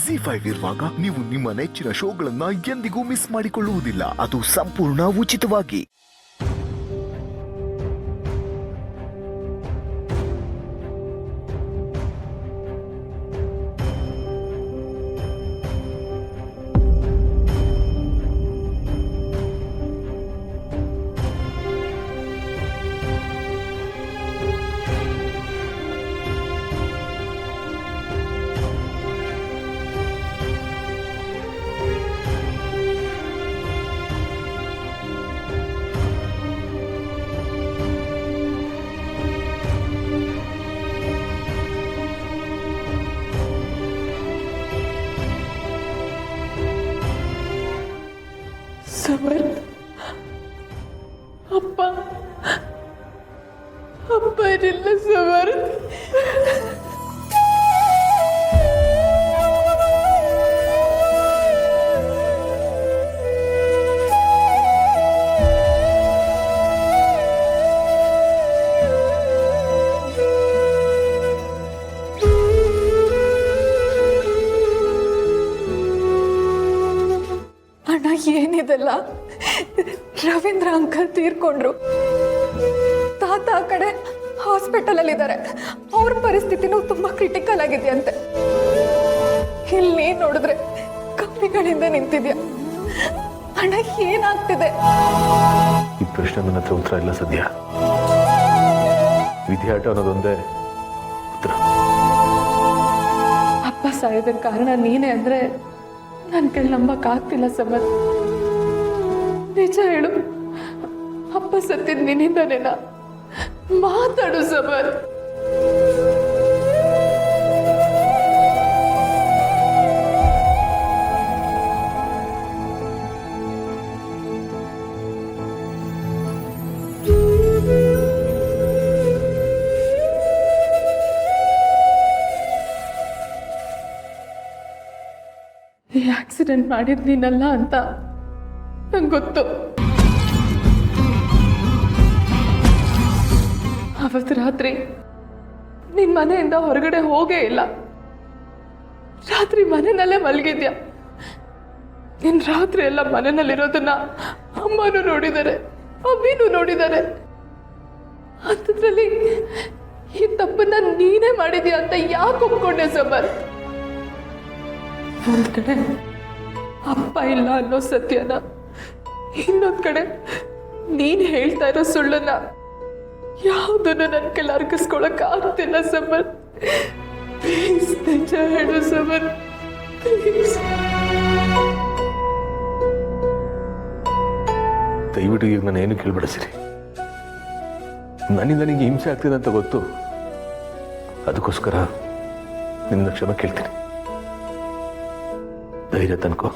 ZEE5 ಇರುವಾಗ ನೀವು ನಿಮ್ಮ ನೆಚ್ಚಿನ ಶೋಗಳನ್ನ ಎಂದಿಗೂ ಮಿಸ್ ಮಾಡಿಕೊಳ್ಳುವುದಿಲ್ಲ. ಅದು ಸಂಪೂರ್ಣ ಉಚಿತವಾಗಿ. ಸಮರ್ಥ ಅಪ್ಪ ಇರಲಿಲ್ಲ ಸಮರ್ಥ. ಅಣ್ಣ ಏನಿದೆಲ್ಲ? ರವೀಂದ್ರ ಅಂಕಲ್ ತೀರ್ಕೊಂಡ್ರು. ತಾತ ಆ ಕಡೆ ಹಾಸ್ಪಿಟಲ್ ಅಲ್ಲಿ ಇದ್ದಾರೆ. ಅವ್ರ ಪರಿಸ್ಥಿತಿನೂ ತುಂಬಾ ಕ್ರಿಟಿಕಲ್ ಆಗಿದೆಯಂತೆ. ಇಲ್ಲಿ ನೋಡಿದ್ರೆ ಕಪ್ಪಿಗಳಿಂದ ನಿಂತಿದ್ಯಾ ಅಣ್ಣ, ಏನಾಗ್ತಿದೆ? ಈ ಪ್ರಶ್ನೆ ನನ್ನ ಹತ್ರ ಉತ್ತರ ಇಲ್ಲ ಸದ್ಯ. ವಿಧಿಯಾಟ ಅನ್ನೋದೊಂದೇ ಉತ್ತರ. ಅಪ್ಪ ಸಾಯೋದಕ್ಕೆ ಕಾರಣ ನೀನೇ ಅಂದ್ರೆ ನನ್ನ ಕೈಲಿ ನಂಬಕ್ಕಾಗ್ತಿಲ್ಲ ಸಮರ್. ನಿಜ ಹೇಳು, ಅಪ್ಪ ಸತ್ತಿದ್ ನಿನ್ನಿಂದನೇನಾ? ಮಾತಾಡು ಸಮರ್. ಈ ಆಕ್ಸಿಡೆಂಟ್ ಮಾಡಿದ್ ನೀನಲ್ಲ ಅಂತ ನಂಗೆ ಗೊತ್ತು. ಅವತ್ತು ರಾತ್ರಿ ನಿನ್ ಮನೆಯಿಂದ ಹೊರಗಡೆ ಹೋಗೇ ಇಲ್ಲ. ರಾತ್ರಿ ಮನೆಯಲ್ಲೇ ಮಲಗಿದ್ಯಾ. ನಿನ್ ರಾತ್ರಿ ಎಲ್ಲ ಮನೆಯಲ್ಲಿರೋದನ್ನ ಅಮ್ಮನೂ ನೋಡಿದ್ದಾರೆ, ಅಮ್ಮಿನೂ ನೋಡಿದ್ದಾರೆ. ಅಂಥದ್ರಲ್ಲಿ ಈ ತಪ್ಪನ್ನ ನೀನೇ ಮಾಡಿದ್ಯಾ ಅಂತ ಯಾಕೆ ಒಪ್ಕೊಂಡೆ ಸಮರ್? ಒಂದ್ ಕಡೆ ಅಪ್ಪ ಇಲ್ಲ ಅನ್ನೋ ಸತ್ಯನ, ಇನ್ನೊಂದ್ ಕಡೆ ನೀನ್ ಹೇಳ್ತಾ ಇರೋ ಸುಳ್ಳನ್ನ ಯಾವುದನ್ನು ನನ್ನ ಕೈಲಿ ಅರ್ಗಿಸ್ಕೊಳಕ್ ಆಗ್ತಿಲ್ಲ ಸಮರ್. ಪ್ಲೀಸ್ ನಿಜ ಹೇಳು ಸಮರ್, ಪ್ಲೀಸ್. ದಯವಿಟ್ಟು ಈಗ ನಾನು ಏನು ಕೇಳ್ಬಿಡಿಸಿರಿ. ನನ್ನಿಂದ ನಿಮಗೆ ಹಿಂಸೆ ಆಗ್ತಿದೆ ಅಂತ ಗೊತ್ತು. ಅದಕ್ಕೋಸ್ಕರ ನಿನ್ನ ಕ್ಷಮೆ ಕೇಳ್ತೀನಿ. ಧೈರ್ಯ ತನ್ಕೋ.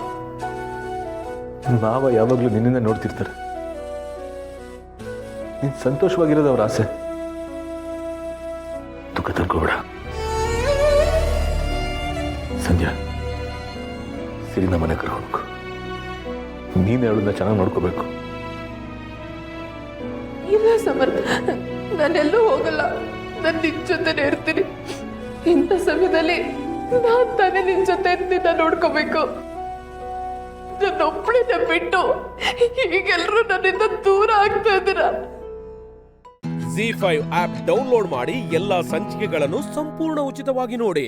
ಮಾವ ಯಾವಾಗಲೂ ನಿನ್ನಿಂದ ನೋಡ್ತಿರ್ತಾರೆ. ನೀನು ಸಂತೋಷವಾಗಿರೋದು ಅವ್ರ ಆಸೆ. ದುಃಖ ತನ್ಕೋಬೇಡ. ಸಂಧ್ಯಾ, ಸಿರಿನ ಮನೆ ಕರೆ ಹೋಗ್ಬೇಕು. ನೀನು ಅವಳನ್ನ ಚೆನ್ನಾಗಿ ನೋಡ್ಕೋಬೇಕು. ಇಲ್ಲ ಸಮರ್, ನಾನೆಲ್ಲೂ ಹೋಗಲ್ಲ. ನಾನು ನಿನ್ ಜೊತೆನೇ ಇರ್ತೀನಿ. ಇಂಥ ಸಮಯದಲ್ಲಿ ನಾನ್ ತಾನೇ ನಿನ್ ಜೊತೆ ನಿನ್ನ ನೋಡ್ಕೋಬೇಕು. ನನ್ನೊಬ್ಬಳನ್ನ ಬಿಟ್ಟು ಈಗೆಲ್ಲರೂ ನನ್ನಿಂದ ದೂರ ಆಗ್ತಾ ಇದ್ದೀರಾ. ZEE5 ಆಪ್ ಡೌನ್ಲೋಡ್ ಮಾಡಿ ಎಲ್ಲಾ ಸಂಚಿಕೆಗಳನ್ನು ಸಂಪೂರ್ಣ ಉಚಿತವಾಗಿ ನೋಡಿ.